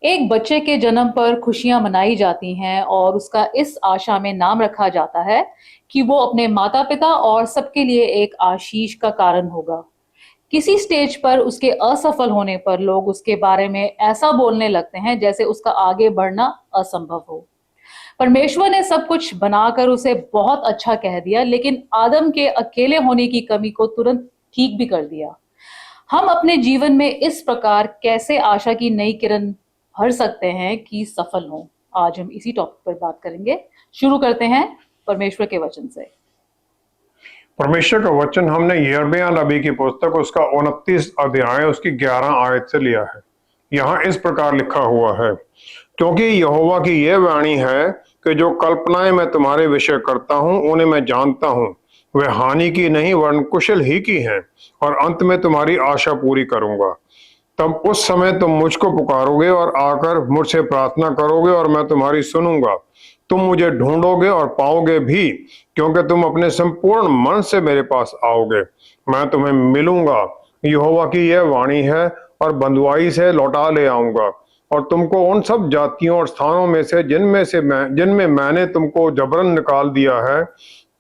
एक बच्चे के जन्म पर खुशियां मनाई जाती हैं और उसका इस आशा में नाम रखा जाता है कि वो अपने माता-पिता और सबके लिए एक आशीष का कारण होगा। किसी स्टेज पर उसके असफल होने पर लोग उसके बारे में ऐसा बोलने लगते हैं जैसे उसका आगे बढ़ना असंभव हो। परमेश्वर ने सब कुछ बनाकर उसे बहुत अच्छा कह दिया, लेकिन आदम के अकेले होने की कमी को तुरंत ठीक भी कर दिया। हम अपने जीवन में इस प्रकार कैसे आशा की नई किरण भर सकते हैं कि सफल हों? आज हम इसी टॉपिक पर बात करेंगे। शुरू करते हैं परमेश्वर के वचन से। परमेश्वर का वचन हमने यिर्मयाह नबी की पुस्तक उसका 29 अध्याय उसकी 11 आयत से लिया है। यहाँ इस प्रकार लिखा हुआ है, क्योंकि यहोवा की यह वाणी है कि जो कल्पनाएं मैं तुम्हारे विषय करता हूँ उन्हें मैं जानता हूँ, वे हानि की नहीं वरन कुशल ही की हैं, और अंत में तुम्हारी आशा पूरी करूंगा। तब उस समय तुम मुझको पुकारोगे और आकर मुझसे प्रार्थना करोगे और मैं तुम्हारी सुनूंगा। तुम मुझे ढूंढोगे और पाओगे भी, क्योंकि तुम अपने संपूर्ण मन से मेरे पास आओगे। मैं तुम्हें मिलूंगा, यहोवा की यह वाणी है, और बंधुआई से लौटा ले आऊंगा और तुमको उन सब जातियों और स्थानों में से जिनमें मैंने तुमको जबरन निकाल दिया है,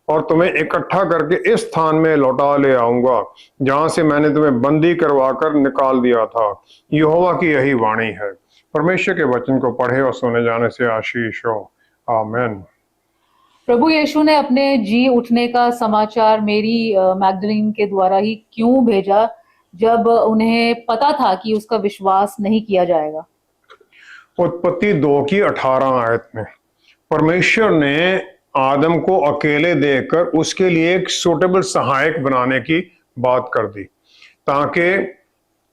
और तुम्हें इकट्ठा करके इस स्थान में लौटा ले आऊंगा जहां से मैंने तुम्हें बंदी करवा कर निकाल दिया था। यहोवा की यही वाणी है। परमेश्वर के वचन को पढ़े और सुने जाने से आशीष हो। आमेन। प्रभु यीशु ने अपने जी उठने का समाचार मेरी मैगदलीन के द्वारा ही क्यों भेजा, जब उन्हें पता था कि उसका विश्वास नहीं किया जाएगा? उत्पत्ति 2 की 18 आयत में परमेश्वर ने आदम को अकेले देकर उसके लिए एक सूटेबल सहायक बनाने की बात कर दी, ताकि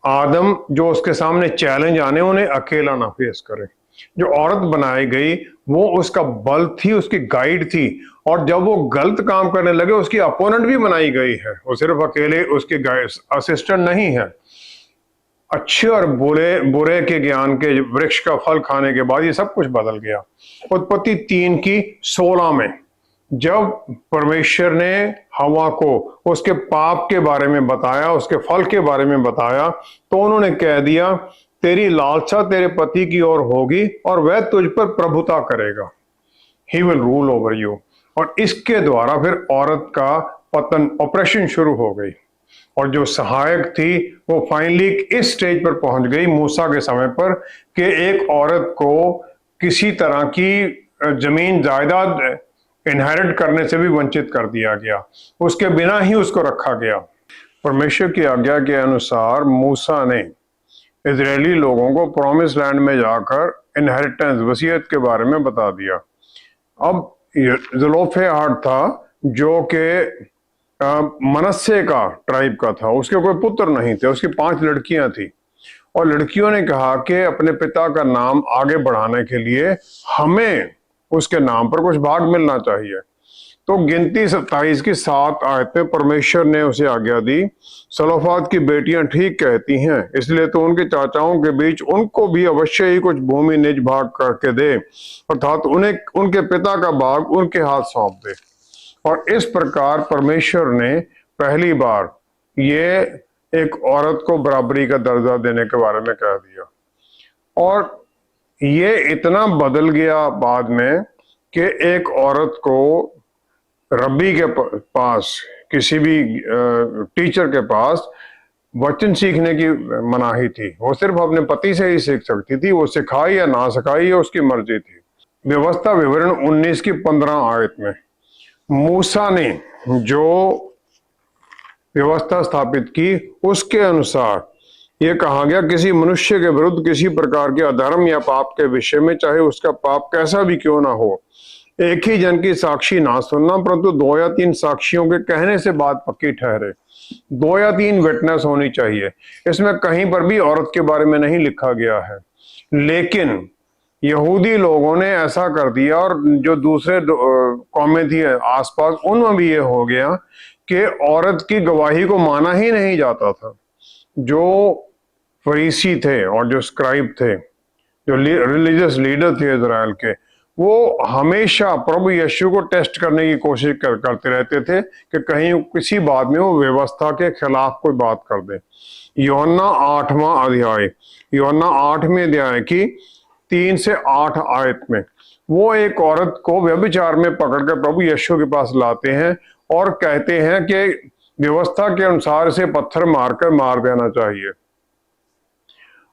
आदम जो उसके सामने चैलेंज आने उन्हें अकेला ना फेस करे। जो औरत बनाई गई वो उसका बल थी, उसकी गाइड थी, और जब वो गलत काम करने लगे उसकी अपोनेंट भी बनाई गई है। वो सिर्फ अकेले उसके असिस्टेंट नहीं है। अच्छे और बुरे बुरे के ज्ञान के वृक्ष का फल खाने के बाद ये सब कुछ बदल गया। उत्पत्ति 3 की 16 में जब परमेश्वर ने हवा को उसके पाप के बारे में बताया, उसके फल के बारे में बताया, तो उन्होंने कह दिया, तेरी लालसा तेरे पति की ओर होगी और वह तुझ पर प्रभुता करेगा। He will rule over you. और इसके द्वारा फिर औरत का पतन, ऑपरेशन शुरू हो गई। और जो सहायक थी वो फाइनली इस स्टेज पर पहुंच गई मूसा के समय पर कि एक औरत को किसी तरह की जमीन जायदाद इनहेरिट करने से भी वंचित कर दिया गया। उसके बिना ही उसको रखा गया। परमेश्वर की आज्ञा के अनुसार मूसा ने इजरायली लोगों को प्रॉमिस लैंड में जाकर इनहेरिटेंस, वसीयत के बारे में बता दिया। अब ज़लोफेहाद था जो कि मनस्से का ट्राइब का था, उसके कोई पुत्र नहीं थे, उसकी 5 लड़कियां थी, और लड़कियों ने कहा कि अपने पिता का नाम आगे बढ़ाने के लिए हमें उसके नाम पर कुछ भाग मिलना चाहिए। तो गिनती 27 की 7 आयत में परमेश्वर ने उसे आज्ञा दी, सलोफाद की बेटियां ठीक कहती हैं, इसलिए तो उनके चाचाओं के बीच उनको भी अवश्य ही कुछ भूमि निज भाग करके दे, अर्थात उन्हें उनके पिता का भाग उनके हाथ सौंप दे। और इस प्रकार परमेश्वर ने पहली बार ये एक औरत को बराबरी का दर्जा देने के बारे में कह दिया। और ये इतना बदल गया बाद में कि एक औरत को रब्बी के पास, किसी भी टीचर के पास वचन सीखने की मनाही थी। वो सिर्फ अपने पति से ही सीख सकती थी, वो सिखाई या ना सिखाई ये उसकी मर्जी थी। व्यवस्था विवरण 19 की 15 आयत में मूसा ने जो व्यवस्था स्थापित की उसके अनुसार यह कहा गया, किसी मनुष्य के विरुद्ध किसी प्रकार के अधर्म या पाप के विषय में, चाहे उसका पाप कैसा भी क्यों ना हो, एक ही जन की साक्षी ना सुनना, परंतु 2 या 3 साक्षियों के कहने से बात पक्की ठहरे। 2 या 3 विटनेस होनी चाहिए। इसमें कहीं पर भी औरत के बारे में नहीं लिखा गया है, लेकिन यहूदी लोगों ने ऐसा कर दिया, और जो दूसरे कौमें थी आसपास उनमें भी ये हो गया कि औरत की गवाही को माना ही नहीं जाता था। जो फरीसी थे और जो स्क्राइब थे, जो रिलीजियस लीडर थे इजराइल के, वो हमेशा प्रभु यीशु को टेस्ट करने की कोशिश करते रहते थे कि कहीं किसी बात में वो व्यवस्था के खिलाफ कोई बात कर दे। यूहन्ना 8वां अध्याय, यूहन्ना 8वें अध्याय की 3 से 8 आयत में वो एक औरत को व्यभिचार में पकड़कर प्रभु यीशु के पास लाते हैं और कहते हैं कि व्यवस्था के अनुसार इसे पत्थर मारकर मार देना चाहिए,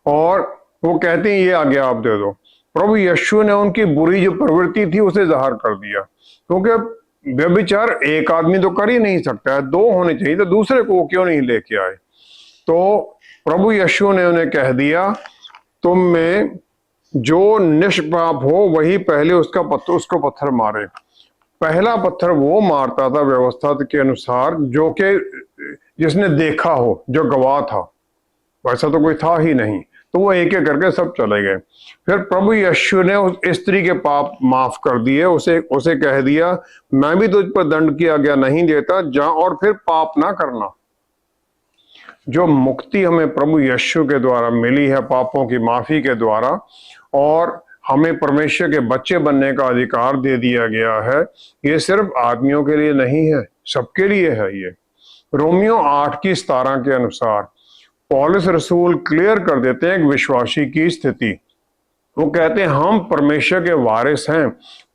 और वो कहते हैं ये आज्ञा आप दे दो। प्रभु यीशु ने उनकी बुरी जो प्रवृत्ति थी उसे जाहिर कर दिया, क्योंकि व्यभिचार एक आदमी तो कर ही नहीं सकता है, 2 होने चाहिए, तो दूसरे को क्यों नहीं लेके आए। तो प्रभु यीशु ने उन्हें कह दिया, तुम में जो निष्पाप हो वही पहले उसको पत्थर मारे। पहला पत्थर वो मारता था व्यवस्था के अनुसार जो कि जिसने देखा हो, जो गवाह था, वैसा तो कोई था ही नहीं। तो वो एक एक करके सब चले गए। फिर प्रभु यीशु ने उस स्त्री के पाप माफ कर दिए, उसे कह दिया, मैं भी तुझ पर दंड की आज्ञा नहीं देता, जा और फिर पाप ना करना। जो मुक्ति हमें प्रभु यीशु के द्वारा मिली है, पापों की माफी के द्वारा, और हमें परमेश्वर के बच्चे बनने का अधिकार दे दिया गया है, ये सिर्फ आदमियों के लिए नहीं है, सबके लिए है। ये रोमियो 8:17 के अनुसार पौलुस रसूल क्लियर कर देते हैं एक विश्वासी की स्थिति। वो कहते हैं हम परमेश्वर के वारिस हैं,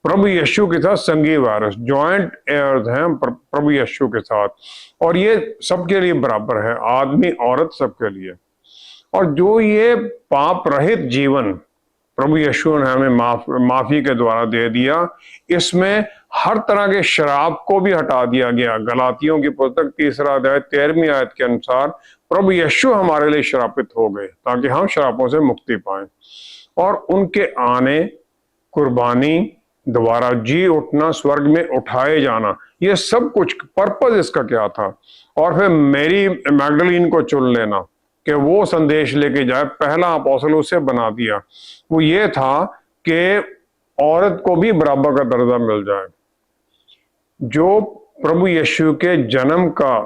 प्रभु यीशु के साथ संगी वारिस, जॉइंट एयर्स हैं प्रभु यीशु के साथ, और ये सबके लिए बराबर है, आदमी औरत सबके लिए। और जो ये पाप रहित जीवन प्रभु यीशु ने हमें माफी के द्वारा दे दिया, इसमें हर तरह के शराब को भी हटा दिया गया। गलातियों की पुस्तक 3 अध्याय 13वीं आयत के अनुसार प्रभु यीशु हमारे लिए श्रापित हो गए ताकि हम श्रापों से मुक्ति पाएं, और उनके आने, कुर्बानी, दोबारा जी उठना, स्वर्ग में उठाए जाना, ये सब कुछ पर्पस इसका क्या था। और फिर मैरी मैगडलीन को चुन लेना कि वो संदेश लेके जाए, पहला अपोस्तल उसे बना दिया, वो ये था कि औरत को भी बराबर का दर्जा मिल जाए। जो प्रभु यीशु के जन्म का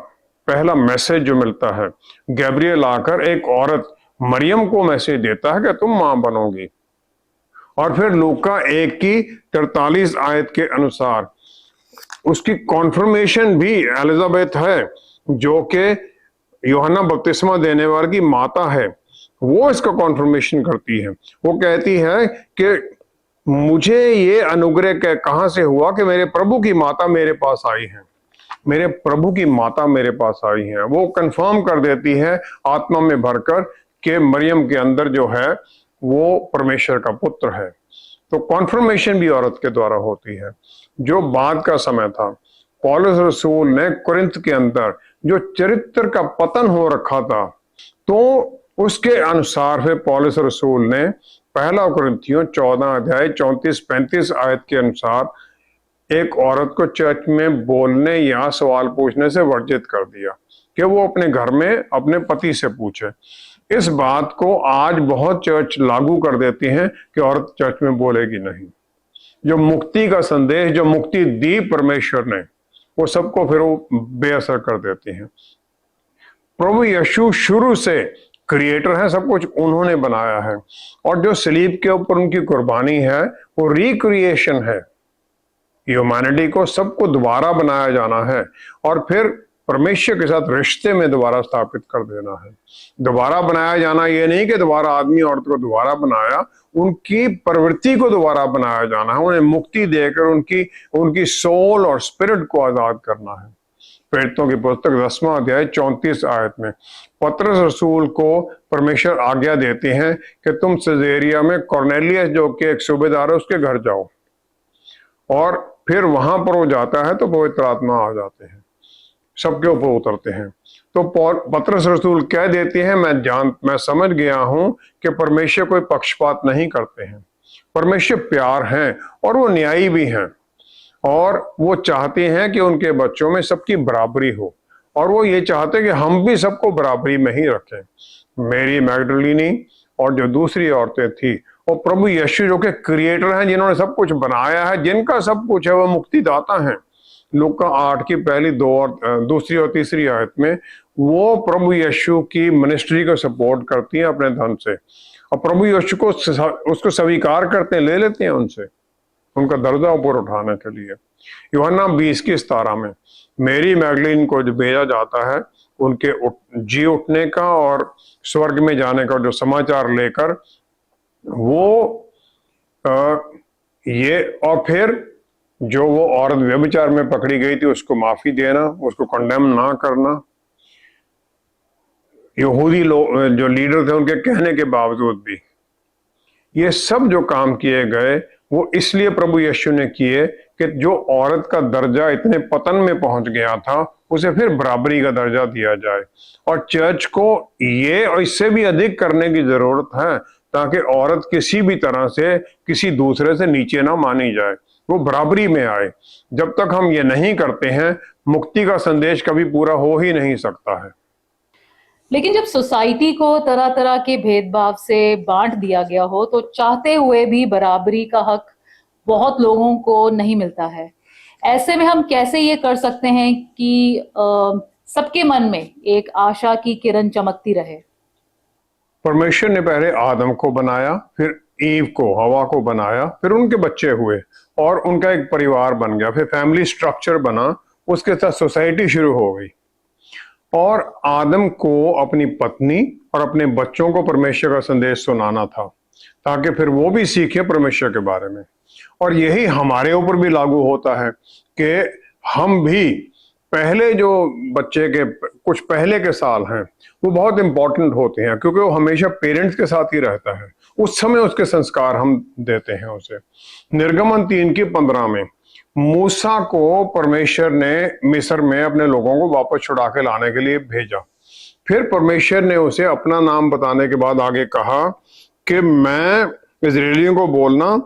पहला मैसेज जो मिलता है, गैब्रियल आकर एक औरत मरियम को मैसेज देता है कि तुम मां बनोगी, और फिर लूका 1:43 आयत के अनुसार उसकी कॉन्फर्मेशन भी एलिजाबेथ है, जो कि यूहन्ना बपतिस्मा देने वाले की माता है, वो इसका कॉन्फर्मेशन करती है। वो कहती है कि मुझे ये अनुग्रह कहां से हुआ कि मेरे प्रभु की माता मेरे पास आई है, मेरे प्रभु की माता मेरे पास आई है। वो कंफर्म कर देती है आत्मा में भरकर कि मरियम के अंदर जो है वो परमेश्वर का पुत्र है। तो कॉन्फर्मेशन भी औरत के द्वारा होती है। जो बाद का समय था, पौलुस रसूल ने कुरिन्थ के अंदर जो चरित्र का पतन हो रखा था, तो उसके अनुसार फिर पौलुस रसूल ने पहला कुरिन्थियों 14 अध्याय 34-35 आयत के अनुसार एक औरत को चर्च में बोलने या सवाल पूछने से वर्जित कर दिया कि वो अपने घर में अपने पति से पूछे। इस बात को आज बहुत चर्च लागू कर देती हैं कि औरत चर्च में बोलेगी नहीं। जो मुक्ति का संदेश, जो मुक्ति दी परमेश्वर ने, वो सबको फिर वो बेअसर कर देती हैं। प्रभु यीशु शुरू से क्रिएटर है, सब कुछ उन्होंने बनाया है, और जो सलीब के ऊपर उनकी कुर्बानी है वो रिक्रिएशन है। ह्यूमैनिटी को सबको दोबारा बनाया जाना है और फिर परमेश्वर के साथ रिश्ते में दोबारा स्थापित कर देना है। दोबारा बनाया जाना ये नहीं कि दोबारा आदमी औरत को दोबारा बनाया, उनकी प्रवृत्ति को दोबारा बनाया जाना है, उन्हें मुक्ति देकर उनकी सोल और स्पिरिट को आजाद करना है। प्रेरितों की पुस्तक 10वां अध्याय 34 आयत में पतरस रसूल को परमेश्वर आज्ञा देते हैं कि तुम सिजेरिया में कॉर्नेलियस जो कि एक सूबेदार है उसके घर जाओ, और फिर वहां पर वो जाता है तो पवित्र आत्मा आ जाते हैं, सबके ऊपर उतरते हैं। तो पतरस रसूल कह देते हैं, मैं समझ गया हूं कि परमेश्वर कोई पक्षपात नहीं करते हैं, परमेश्वर प्यार हैं और वो न्यायी भी हैं, और वो चाहते हैं कि उनके बच्चों में सबकी बराबरी हो, और वो ये चाहते हैं कि हम भी सबको बराबरी में ही रखें। मैरी मैगडलीनी और जो दूसरी औरतें थी, और प्रभु यीशु जो कि क्रिएटर हैं, जिन्होंने सब कुछ बनाया है, जिनका सब कुछ है, वो मुक्तिदाता हैं। लूका 8 की पहली दूसरी और तीसरी आयत में वो प्रभु यीशु की मिनिस्ट्री को सपोर्ट करती हैं अपने धन से, और प्रभु यीशु को उसको स्वीकार करते हैं, ले लेते हैं उनसे, उनका दर्जा ऊपर उठाने के लिए। यूहन्ना 20:17 में मैरी मैगडलीन को जो भेजा जाता है, उनके जी उठने का और स्वर्ग में जाने का जो समाचार लेकर वो ये, और फिर जो वो औरत व्यभिचार में पकड़ी गई थी उसको माफी देना, उसको कंडेम ना करना। यहूदी लोग जो लीडर थे उनके कहने के बावजूद भी ये सब जो काम किए गए वो इसलिए प्रभु यीशु ने किए कि जो औरत का दर्जा इतने पतन में पहुंच गया था उसे फिर बराबरी का दर्जा दिया जाए। और चर्च को ये और इससे भी अधिक करने की जरूरत है ताकि औरत किसी भी तरह से किसी दूसरे से नीचे ना मानी जाए, वो बराबरी में आए। जब तक हम ये नहीं करते हैं मुक्ति का संदेश कभी पूरा हो ही नहीं सकता है। लेकिन जब सोसाइटी को तरह तरह के भेदभाव से बांट दिया गया हो तो चाहते हुए भी बराबरी का हक बहुत लोगों को नहीं मिलता है। ऐसे में हम कैसे ये कर सकते हैं कि सबके मन में एक आशा की किरण चमकती रहे? परमेश्वर ने पहले आदम को बनाया, फिर ईव को, हवा को बनाया, फिर उनके बच्चे हुए और उनका एक परिवार बन गया, फिर फैमिली स्ट्रक्चर बना, उसके साथ सोसाइटी शुरू हो गई। और आदम को अपनी पत्नी और अपने बच्चों को परमेश्वर का संदेश सुनाना था ताकि फिर वो भी सीखे परमेश्वर के बारे में। और यही हमारे ऊपर भी लागू होता है कि हम भी पहले जो बच्चे के कुछ पहले के साल हैं वो बहुत इंपॉर्टेंट होते हैं क्योंकि वो हमेशा पेरेंट्स के साथ ही रहता है। उस समय उसके संस्कार हम देते हैं उसे। निर्गमन 3:15 में मूसा को परमेश्वर ने मिस्र में अपने लोगों को वापस छुड़ा के लाने के लिए भेजा। फिर परमेश्वर ने उसे अपना नाम बताने के बाद आगे कहा कि मैं इजरायलियों को बोलना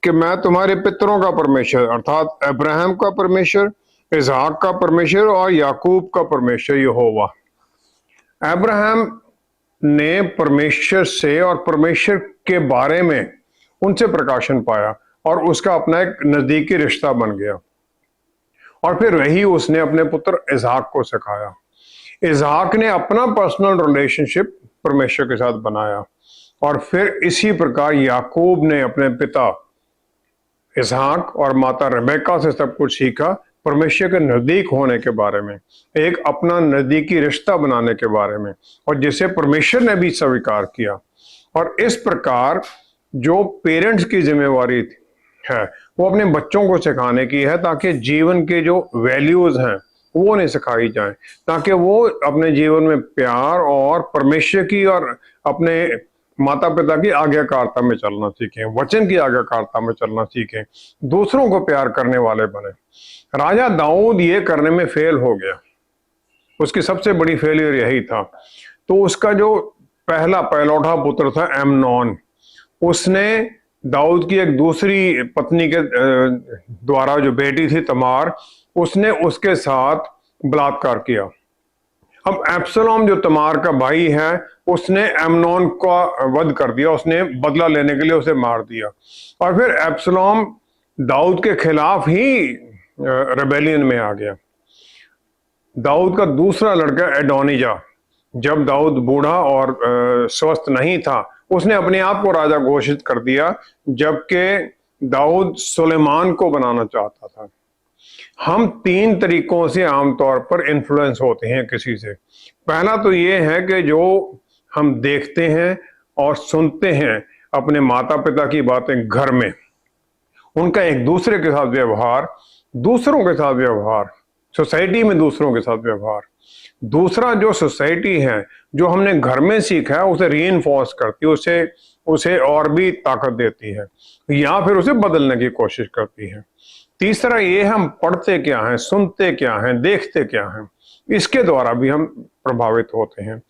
कि मैं तुम्हारे पितरों का परमेश्वर अर्थात अब्राहम का परमेश्वर, इसहाक का परमेश्वर और याकूब का परमेश्वर यहोवा। अब्राहम ने परमेश्वर से और परमेश्वर के बारे में उनसे प्रकाशन पाया और उसका अपना एक नजदीकी रिश्ता बन गया। और फिर वही उसने अपने पुत्र इसहाक को सिखाया। इसहाक ने अपना पर्सनल रिलेशनशिप परमेश्वर के साथ बनाया और फिर इसी प्रकार याकूब ने अपने पिता इसहाक और माता रेबेका से सब कुछ सीखा परमेश्वर के नजदीक होने के बारे में, एक अपना नजदीकी रिश्ता बनाने के बारे में, और जिसे परमेश्वर ने भी स्वीकार किया। और इस प्रकार जो पेरेंट्स की जिम्मेवारी है वो अपने बच्चों को सिखाने की है ताकि जीवन के जो वैल्यूज हैं वो उन्हें सिखाई जाए, ताकि वो अपने जीवन में प्यार और परमेश्वर की और अपने माता पिता की आज्ञाकारिता में चलना सीखें, वचन की आज्ञाकारिता में चलना सीखें, दूसरों को प्यार करने वाले बने। राजा दाऊद ये करने में फेल हो गया, उसकी सबसे बड़ी फेलियर यही था। तो उसका जो पहलौठा पुत्र था एमनोन, उसने दाऊद की एक दूसरी पत्नी के द्वारा जो बेटी थी तमार, उसने उसके साथ बलात्कार किया। अब एब्सलोम जो तमार का भाई है उसने एमनोन का वध कर दिया, उसने बदला लेने के लिए उसे मार दिया। और फिर एब्सलोम दाऊद के खिलाफ ही रेबेलियन में आ गया। दाऊद का दूसरा लड़का एडोनिजा, जब दाऊद बूढ़ा और स्वस्थ नहीं था, उसने अपने आप को राजा घोषित कर दिया, जबकि दाऊद सुलेमान को बनाना चाहता था। हम 3 तरीकों से आमतौर पर इन्फ्लुएंस होते हैं किसी से। पहला तो ये है कि जो हम देखते हैं और सुनते हैं अपने माता पिता की बातें घर में, उनका एक दूसरे के साथ व्यवहार, दूसरों के साथ व्यवहार, सोसाइटी में दूसरों के साथ व्यवहार। दूसरा जो सोसाइटी है, जो हमने घर में सीखा है, उसे रीइंफोर्स करती है, उसे और भी ताकत देती है या फिर उसे बदलने की कोशिश करती है। तीसरा ये हम पढ़ते क्या हैं, सुनते क्या हैं, देखते क्या हैं, इसके द्वारा भी हम प्रभावित होते हैं।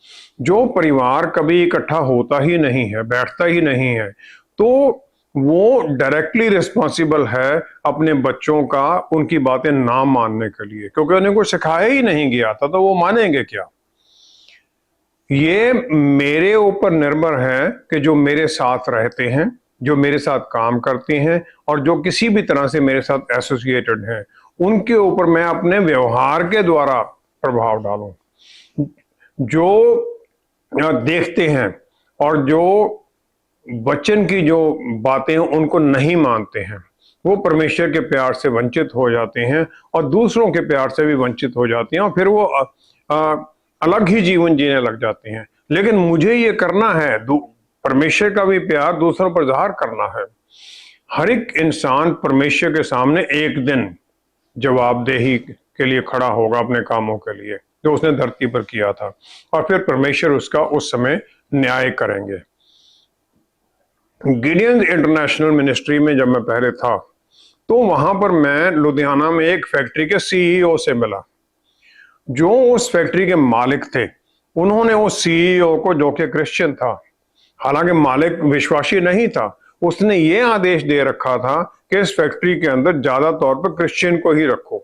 जो परिवार कभी इकट्ठा होता ही नहीं है, बैठता ही नहीं है, तो वो डायरेक्टली रिस्पॉन्सिबल है अपने बच्चों का उनकी बातें ना मानने के लिए, क्योंकि उन्हें कुछ सिखाया ही नहीं गया था, तो वो मानेंगे क्या। ये मेरे ऊपर निर्भर है कि जो मेरे साथ रहते हैं, जो मेरे साथ काम करते हैं और जो किसी भी तरह से मेरे साथ एसोसिएटेड हैं, उनके ऊपर मैं अपने व्यवहार के द्वारा प्रभाव डालूं। जो देखते हैं और जो वचन की जो बातें उनको नहीं मानते हैं, वो परमेश्वर के प्यार से वंचित हो जाते हैं और दूसरों के प्यार से भी वंचित हो जाते हैं, और फिर वो अलग ही जीवन जीने लग जाते हैं। लेकिन मुझे ये करना है, परमेश्वर का भी प्यार दूसरों पर जाहिर करना है। हर एक इंसान परमेश्वर के सामने एक दिन जवाबदेही के लिए खड़ा होगा अपने कामों के लिए जो उसने धरती पर किया था, और फिर परमेश्वर उसका उस समय न्याय करेंगे। गिडियंस इंटरनेशनल मिनिस्ट्री में जब मैं पहले था तो वहां पर मैं लुधियाना में एक फैक्ट्री के सीईओ से मिला। जो उस फैक्ट्री के मालिक थे, उन्होंने उस सीईओ को, जो कि क्रिश्चियन था, हालांकि मालिक विश्वासी नहीं था, उसने ये आदेश दे रखा था कि इस फैक्ट्री के अंदर ज्यादा तौर पर क्रिश्चियन को ही रखो,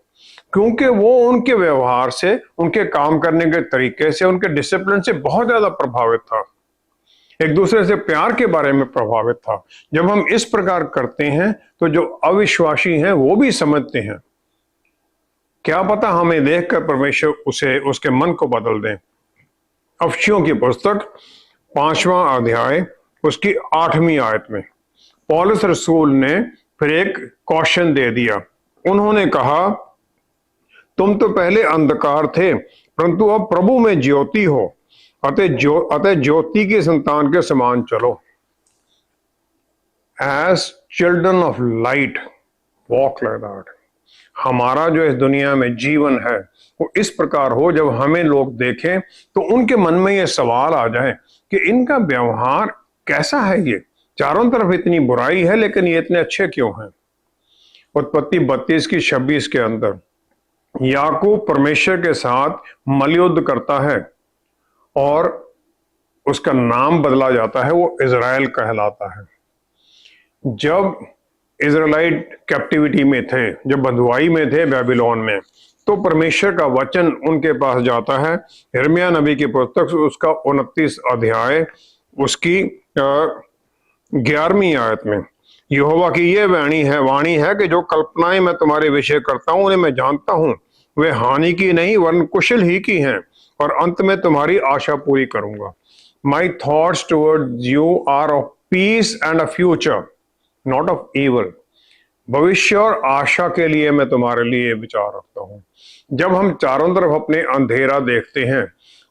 क्योंकि वो उनके व्यवहार से, उनके काम करने के तरीके से, उनके डिसिप्लिन से बहुत ज्यादा प्रभावित था, एक दूसरे से प्यार के बारे में प्रभावित था। जब हम इस प्रकार करते हैं तो जो अविश्वासी हैं वो भी समझते हैं, क्या पता हमें देखकर परमेश्वर उसे, उसके मन को बदल दें। अफसियों की पुस्तक 5वां अध्याय उसकी 8वीं आयत में पौलुस रसूल ने फिर एक कॉशन दे दिया। उन्होंने कहा, तुम तो पहले अंधकार थे परंतु अब प्रभु में ज्योति हो, अतः ज्योति की संतान के समान चलो। As children of light walk like that. हमारा जो इस दुनिया में जीवन है वो इस प्रकार हो, जब हमें लोग देखें तो उनके मन में ये सवाल आ जाए कि इनका व्यवहार कैसा है, ये चारों तरफ इतनी बुराई है लेकिन ये इतने अच्छे क्यों हैं। उत्पत्ति 32:26 के अंदर याकूब परमेश्वर के साथ मलयुद्ध करता है और उसका नाम बदला जाता है, वो इज़राइल कहलाता है। जब इज़राइलाइट कैप्टिविटी में थे, जब बंधुआई में थे बेबीलोन में, तो परमेश्वर का वचन उनके पास जाता है। यिर्मयाह नबी की पुस्तक उसका 29 अध्याय उसकी 11वीं आयत में यहोवा की ये वाणी है कि जो कल्पनाएं मैं तुम्हारे विषय करता हूं उन्हें मैं जानता हूं, वे हानि की नहीं वरन कुशल ही की हैं, और अंत में तुम्हारी आशा पूरी करूंगा। My thoughts towards you are of peace and a future not of evil. भविष्य और आशा के लिए मैं तुम्हारे लिए विचार रखता हूं। जब हम चारों तरफ अपने अंधेरा देखते हैं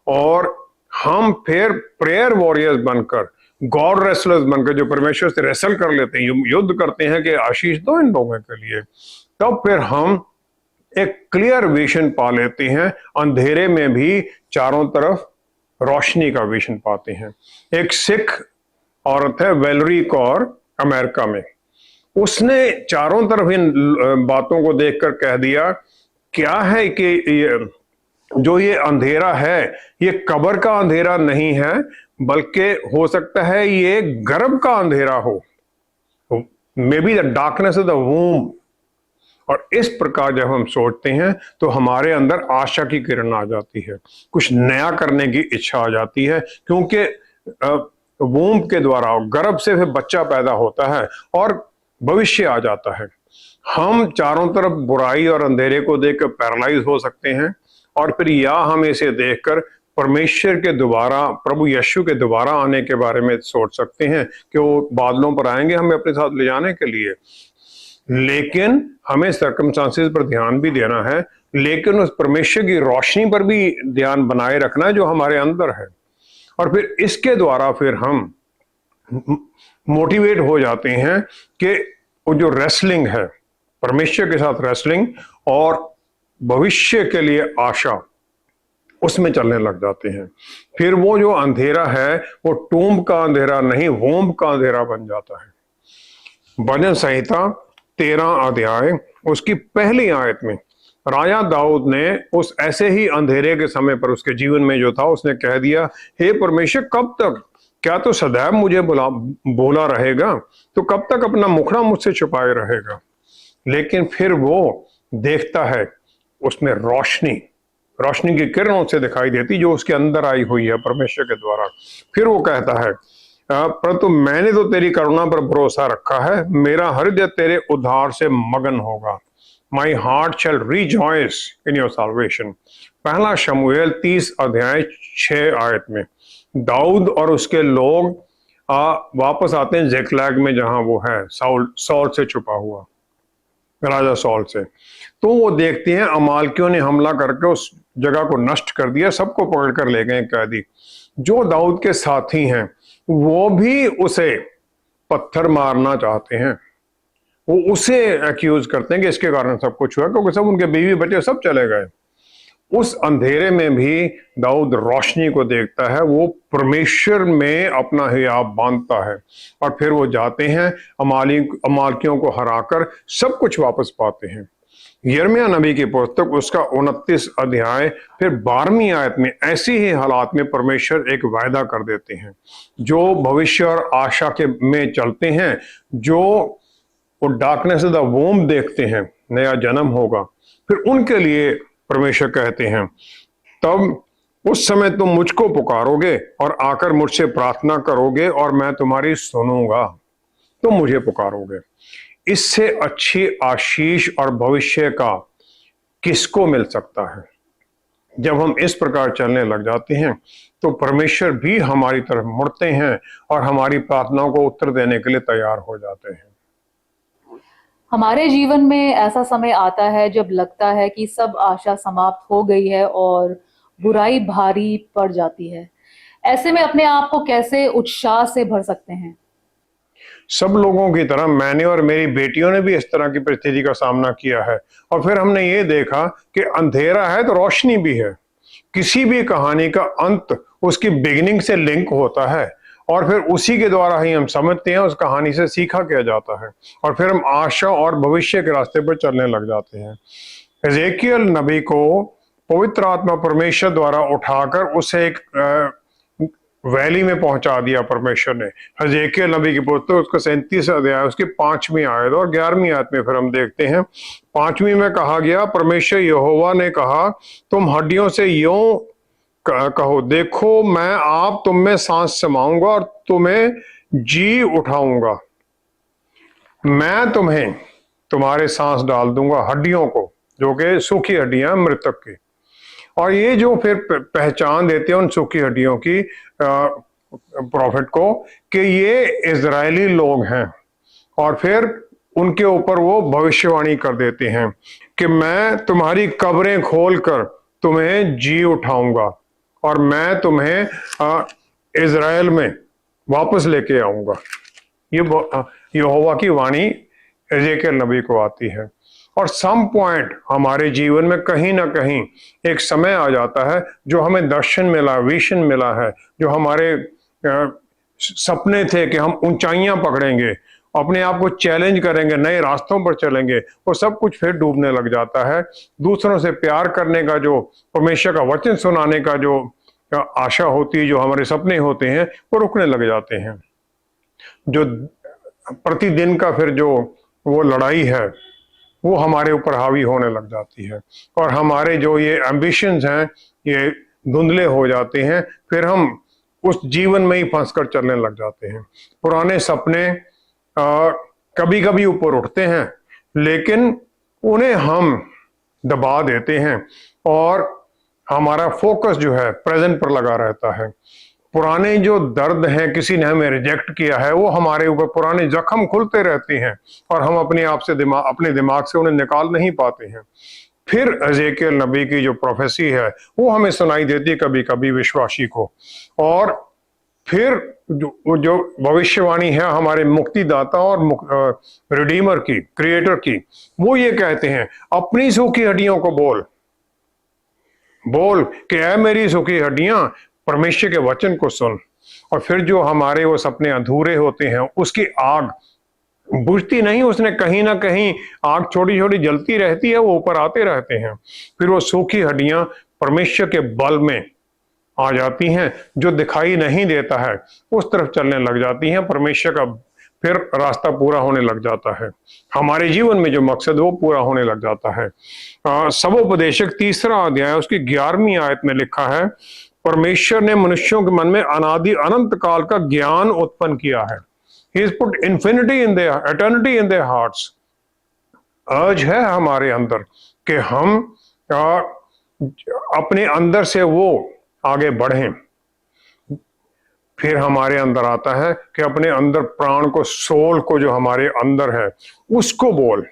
और हम फिर प्रेयर वॉरियर्स बनकर, गॉड रेसलर्स बनकर, जो परमेश्वर से रेसल कर लेते हैं, युद्ध करते हैं कि आशीष दो इन लोगों के लिए, तब फिर हम एक क्लियर विजन पा लेते हैं। अंधेरे में भी चारों तरफ रोशनी का विजन पाते हैं। एक सिख औरत है वेलरी कौर, अमेरिका में, उसने चारों तरफ इन बातों को देखकर कह दिया, क्या है कि जो ये अंधेरा है ये कब्र का अंधेरा नहीं है, बल्कि हो सकता है ये गर्भ का अंधेरा हो, may be the darkness of the वूम। और इस प्रकार जब हम सोचते हैं तो हमारे अंदर आशा की किरण आ जाती है, कुछ नया करने की इच्छा आ जाती है, क्योंकि वूम के द्वारा, गर्भ से फिर बच्चा पैदा होता है और भविष्य आ जाता है। हम चारों तरफ बुराई और अंधेरे को देखकर पैरालाइज हो सकते हैं, और फिर या हम इसे देखकर परमेश्वर के दोबारा, प्रभु यीशु के दोबारा आने के बारे में सोच सकते हैं कि वो बादलों पर आएंगे हमें अपने साथ ले जाने के लिए। लेकिन हमें सर्कमस्टांसेस पर ध्यान भी देना है, लेकिन उस परमेश्वर की रोशनी पर भी ध्यान बनाए रखना है जो हमारे अंदर है। और फिर इसके द्वारा फिर हम मोटिवेट हो जाते हैं कि वो जो रेसलिंग है, परमेश्वर के साथ रेसलिंग और भविष्य के लिए आशा, उसमें चलने लग जाते हैं। फिर वो जो अंधेरा है वो टूम्ब का अंधेरा नहीं, वोम का अंधेरा बन जाता है। भजन संहिता 13 अध्याय उसकी पहली आयत में राजा दाऊद ने उस ऐसे ही अंधेरे के समय पर उसके जीवन में जो था, उसने कह दिया, हे परमेश्वर कब तक, क्या तो सदैव मुझे बोला रहेगा, तो कब तक अपना मुखड़ा मुझसे छुपाए रहेगा। लेकिन फिर वो देखता है, उसमें रोशनी की किरण उसे दिखाई देती जो उसके अंदर आई हुई है परमेश्वर के द्वारा। फिर वो कहता है, परंतु मैंने तो तेरी करुणा पर भरोसा रखा है, मेरा हृदय तेरे उद्धार से मगन होगा। My heart shall rejoice in your salvation. पहला शमूएल 30 अध्याय 6 आयत में दाऊद और उसके लोग वापस आते हैं ज़िक्लैग में, जहां वो है सौल से छुपा हुआ, राजा सौल से। तो वो देखते हैं अमालेकियों ने हमला करके उस जगह को नष्ट कर दिया, सबको पकड़ कर ले गए कैदी। जो दाऊद के साथी हैं वो भी उसे पत्थर मारना चाहते हैं, वो उसे एक्यूज करते हैं कि इसके कारण सब कुछ हुआ, क्योंकि सब उनके बीवी बच्चे सब चले गए। उस अंधेरे में भी दाऊद रोशनी को देखता है, वो परमेश्वर में अपना हियाब बांधता है और फिर वो जाते हैं, अमालिकियों को हराकर सब कुछ वापस पाते हैं। यिर्मयाह नबी की पुस्तक उसका 29 अध्याय फिर 12वीं आयत में ऐसी ही हालात में परमेश्वर एक वायदा कर देते हैं। जो भविष्य और आशा के में चलते हैं, जो वो डार्कनेस ऑफ द वोम देखते हैं, नया जन्म होगा, फिर उनके लिए परमेश्वर कहते हैं, तब उस समय तुम मुझको पुकारोगे और आकर मुझसे प्रार्थना करोगे और मैं तुम्हारी सुनूंगा, तुम मुझे पुकारोगे। इससे अच्छी आशीष और भविष्य का किसको मिल सकता है? जब हम इस प्रकार चलने लग जाते हैं तो परमेश्वर भी हमारी तरफ मुड़ते हैं और हमारी प्रार्थनाओं को उत्तर देने के लिए तैयार हो जाते हैं। हमारे जीवन में ऐसा समय आता है जब लगता है कि सब आशा समाप्त हो गई है और बुराई भारी पड़ जाती है। ऐसे में अपने आप को कैसे उत्साह से भर सकते हैं? सब लोगों की तरह मैंने और मेरी बेटियों ने भी इस तरह की परिस्थिति का सामना किया है और फिर हमने ये देखा कि अंधेरा है तो रोशनी भी है। किसी भी कहानी का अंत उसकी बिगिनिंग से लिंक होता है और फिर उसी के द्वारा ही हम समझते हैं, उस कहानी से सीखा किया जाता है और फिर हम आशा और भविष्य के रास्ते पर चलने लग जाते हैं। एजेकियल नबी को पवित्र आत्मा परमेश्वर द्वारा उठाकर उसे एक वैली में पहुंचा दिया परमेश्वर ने। एजेकियल नबी की पुस्तक उसका 37 अध्याय उसकी 5वीं आयत और 11वीं आयत में फिर हम देखते हैं, 5वीं में कहा गया, परमेश्वर यहोवा ने कहा, तुम हड्डियों से यूं कहो, देखो मैं आप तुम में सांस समाऊंगा और तुम्हें जी उठाऊंगा। मैं तुम्हें तुम्हारे सांस डाल दूंगा हड्डियों को, जो कि सूखी हड्डियां मृतक की। और ये जो फिर पहचान देते हैं उन सूखी हड्डियों की प्रॉफिट को कि ये इजरायली लोग हैं, और फिर उनके ऊपर वो भविष्यवाणी कर देते हैं कि मैं तुम्हारी कब्रें खोलकर तुम्हें जी उठाऊंगा और मैं तुम्हें इजराइल में वापस लेके आऊंगा। ये यहोवा की वाणी एजेकियल नबी को आती है। और सम पॉइंट हमारे जीवन में कहीं ना कहीं एक समय आ जाता है जो हमें दर्शन मिला, विजन मिला है, जो हमारे सपने थे कि हम ऊंचाइयां पकड़ेंगे, अपने आप को चैलेंज करेंगे, नए रास्तों पर चलेंगे, वो सब कुछ फिर डूबने लग जाता है। दूसरों से प्यार करने का, जो परमेश्वर का वचन सुनाने का जो आशा होती है, जो हमारे सपने होते हैं, वो रुकने लग जाते हैं। जो प्रतिदिन का फिर जो वो लड़ाई है वो हमारे ऊपर हावी होने लग जाती है और हमारे जो ये एम्बिशंस हैं ये धुंधले हो जाते हैं। फिर हम उस जीवन में ही फंसकर चलने लग जाते हैं। पुराने सपने कभी कभी ऊपर उठते हैं, लेकिन उन्हें हम दबा देते हैं और हमारा फोकस जो है प्रेजेंट पर लगा रहता है। पुराने जो दर्द हैं, किसी ने हमें रिजेक्ट किया है, वो हमारे ऊपर पुराने जख्म खुलते रहते हैं और हम अपने आप से अपने दिमाग से उन्हें निकाल नहीं पाते हैं। फिर एजेकियल नबी की जो प्रोफेसी है वो हमें सुनाई देती है कभी कभी विश्वासी को, और फिर जो भविष्यवाणी है हमारे मुक्तिदाता और रिडीमर की, क्रिएटर की, वो ये कहते हैं, अपनी सूखी हड्डियों को बोल कि ऐ मेरी सूखी हड्डियां, परमेश्वर के वचन को सुन। और फिर जो हमारे वो सपने अधूरे होते हैं, उसकी आग बुझती नहीं, उसने कहीं ना कहीं आग छोटी छोटी जलती रहती है, वो ऊपर आते रहते हैं। फिर वो सूखी हड्डियां परमेश्वर के बल में आ जाती हैं, जो दिखाई नहीं देता है उस तरफ चलने लग जाती हैं। परमेश्वर का फिर रास्ता पूरा होने लग जाता है, हमारे जीवन में जो मकसद वो पूरा होने लग जाता है। सबोपदेशक 3रा अध्याय उसकी 11वीं आयत में लिखा है, परमेश्वर ने मनुष्यों के मन में अनादि अनंत काल का ज्ञान उत्पन्न किया है। He has put infinity in their eternity in their hearts. अर्ज है हमारे अंदर कि हम अपने अंदर से वो आगे बढ़ें। फिर हमारे अंदर आता है कि अपने अंदर प्राण को, सोल को, जो हमारे अंदर है उसको बोल,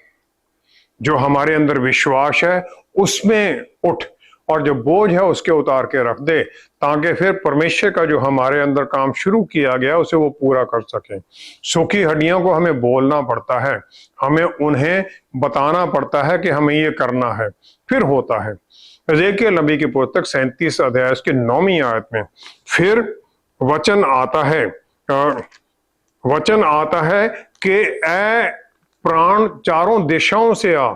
जो हमारे अंदर विश्वास है उसमें उठ और जो बोझ है उसके उतार के रख दे, ताकि फिर परमेश्वर का जो हमारे अंदर काम शुरू किया गया उसे वो पूरा कर सके। सूखी हड्डियों को हमें बोलना पड़ता है, हमें उन्हें बताना पड़ता है कि हमें ये करना है, फिर होता है। एजेकियल नबी की पुस्तक 37 अध्याय उसकी 9वीं आयत में फिर वचन आता है कि ए प्राण चारों दिशाओं से आ,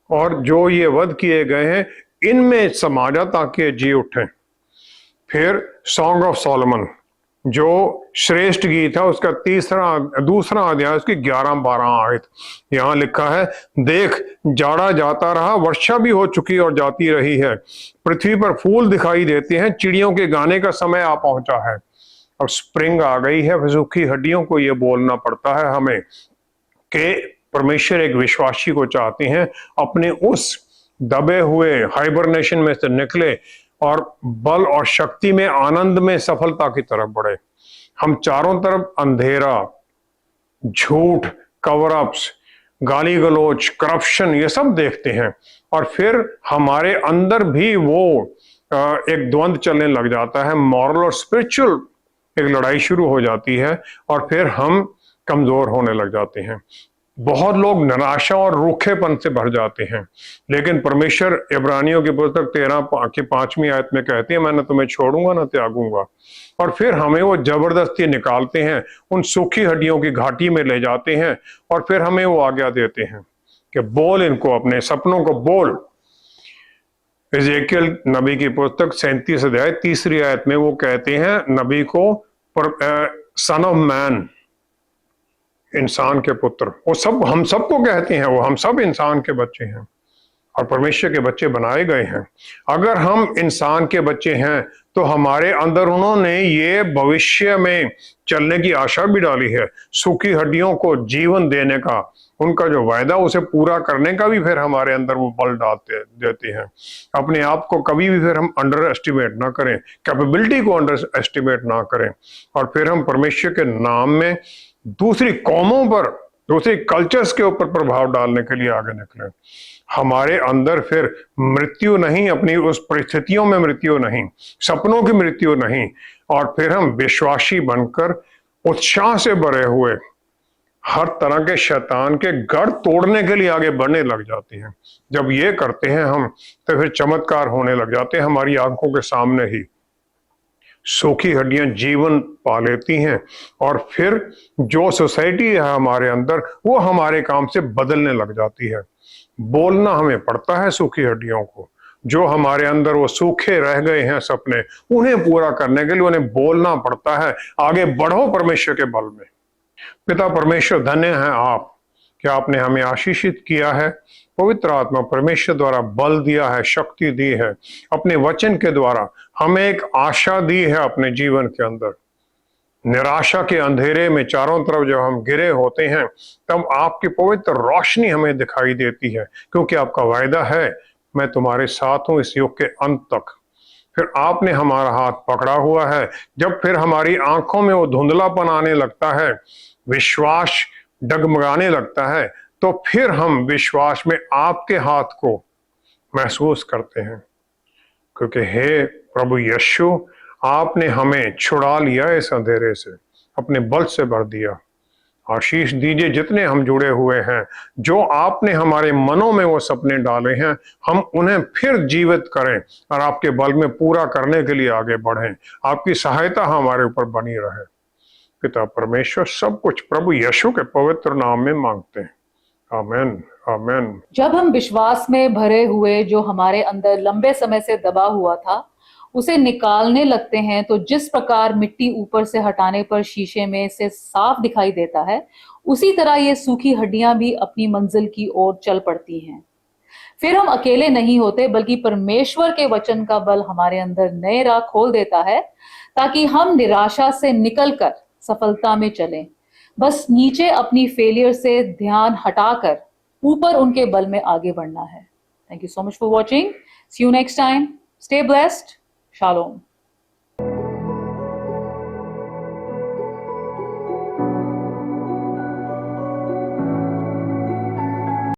और जो ये वध किए गए हैं इनमें समा जा ताकि जी उठें। फिर सॉन्ग ऑफ सोलोमन जो श्रेष्ठ गीत है उसका दूसरा अध्याय उसकी 11-12 आयत, यहाँ लिखा है, देख जाड़ा जाता रहा, वर्षा भी हो चुकी और जाती रही है, पृथ्वी पर फूल दिखाई देते हैं, चिड़ियों के गाने का समय आ पहुंचा है। अब स्प्रिंग आ गई है। सूखी हड्डियों को ये बोलना पड़ता है हमें कि परमेश्वर एक विश्वासी को चाहते हैं अपने उस दबे हुए हाइबरनेशन में से निकले और बल और शक्ति में, आनंद में, सफलता की तरफ बढ़े। हम चारों तरफ अंधेरा, झूठ, कवर अप्स, गाली गलौज, करप्शन ये सब देखते हैं, और फिर हमारे अंदर भी वो एक द्वंद्व चलने लग जाता है, मॉरल और स्पिरिचुअल एक लड़ाई शुरू हो जाती है, और फिर हम कमजोर होने लग जाते हैं। बहुत लोग निराशा और रूखेपन से भर जाते हैं, लेकिन परमेश्वर इब्रानियों की पुस्तक 13 की 5वीं आयत में कहती है, मैं न तुम्हें छोड़ूंगा न त्यागूंगा। और फिर हमें वो जबरदस्ती निकालते हैं, उन सूखी हड्डियों की घाटी में ले जाते हैं, और फिर हमें वो आज्ञा देते हैं कि बोल इनको, अपने सपनों को बोल। एजेकियल नबी की पुस्तक 37 अध्याय 3 आयत में वो कहते हैं नबी को, सन ऑफ मैन, इंसान के पुत्र। वो सब हम सबको कहते हैं, वो हम सब इंसान के बच्चे हैं और परमेश्वर के बच्चे बनाए गए हैं। अगर हम इंसान के बच्चे हैं तो हमारे अंदर उन्होंने ये भविष्य में चलने की आशा भी डाली है, सूखी हड्डियों को जीवन देने का, उनका जो वायदा उसे पूरा करने का भी फिर हमारे अंदर वो बल देते हैं। अपने आप को कभी भी फिर हम अंडर एस्टिमेट ना करें, कैपेबिलिटी को अंडर एस्टिमेट ना करें, और फिर हम परमेश्वर के नाम में दूसरी कौमों पर, दूसरी कल्चर्स के ऊपर प्रभाव डालने के लिए आगे निकले। हमारे अंदर फिर मृत्यु नहीं, अपनी उस परिस्थितियों में मृत्यु नहीं, सपनों की मृत्यु नहीं, और फिर हम विश्वासी बनकर उत्साह से भरे हुए हर तरह के शैतान के गढ़ तोड़ने के लिए आगे बढ़ने लग जाते हैं। जब ये करते हैं हम, तो फिर चमत्कार होने लग जाते हैं हमारी आंखों के सामने ही। सूखी हड्डियां जीवन पा लेती हैं, और फिर जो सोसाइटी है हमारे अंदर वो हमारे काम से बदलने लग जाती है। बोलना हमें पड़ता है सूखी हड्डियों को, जो हमारे अंदर वो सूखे रह गए हैं सपने, उन्हें पूरा करने के लिए उन्हें बोलना पड़ता है, आगे बढ़ो परमेश्वर के बल में। पिता परमेश्वर, धन्य है आप कि आपने हमें आशीषित किया है, पवित्र आत्मा परमेश्वर द्वारा बल दिया है, शक्ति दी है, अपने वचन के द्वारा हमें एक आशा दी है अपने जीवन के अंदर। निराशा के अंधेरे में चारों तरफ जब हम घिरे होते हैं, तब आपकी पवित्र रोशनी हमें दिखाई देती है, क्योंकि आपका वायदा है, मैं तुम्हारे साथ हूं इस युग के अंत तक। फिर आपने हमारा हाथ पकड़ा हुआ है। जब फिर हमारी आंखों में वो धुंधलापन आने लगता है, विश्वास डगमगाने लगता है, तो फिर हम विश्वास में आपके हाथ को महसूस करते हैं, क्योंकि हे प्रभु यीशु, आपने हमें छुड़ा लिया इस अंधेरे से, अपने बल से भर दिया। आशीष दीजिए जितने हम जुड़े हुए हैं, जो आपने हमारे मनों में वो सपने डाले हैं, हम उन्हें फिर जीवित करें और आपके बल में पूरा करने के लिए आगे बढ़ें। आपकी सहायता हमारे ऊपर बनी रहे। पिता परमेश्वर सब कुछ प्रभु यीशु के पवित्र नाम में मांगते हैं, आमीन, आमीन। जब हम विश्वास में भरे हुए जो हमारे अंदर लंबे समय से दबा हुआ था उसे निकालने लगते हैं, तो जिस प्रकार मिट्टी ऊपर से हटाने पर शीशे में से साफ दिखाई देता है, उसी तरह ये सूखी हड्डियां भी अपनी मंजिल की ओर चल पड़ती हैं। फिर हम अकेले नहीं होते, बल्कि परमेश्वर के वचन का बल हमारे अंदर नए राह खोल देता है, ताकि हम निराशा से निकलकर सफलता में चलें। बस नीचे अपनी फेलियर से ध्यान हटाकर ऊपर उनके बल में आगे बढ़ना है। Thank you so much for watching. See you next time. Stay blessed. Shalom.